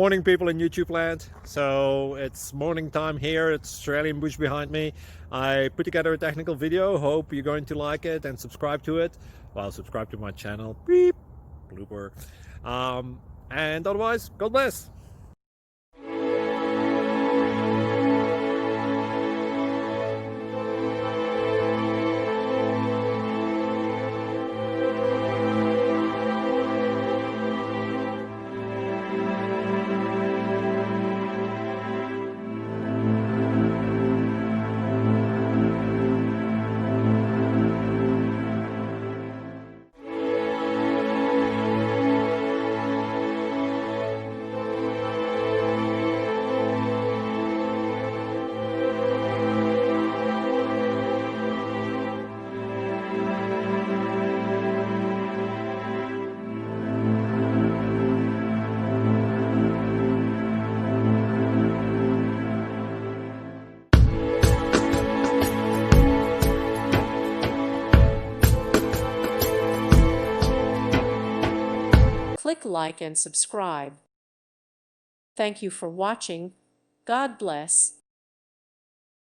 Morning, people in YouTube land. So it's morning time here. It's Australian bush behind me. I put together a technical video. Hope you're going to like it and subscribe to it. Well, subscribe to my channel. Beep. Blooper. And otherwise, God bless. Click like and subscribe. Thank you for watching. God bless.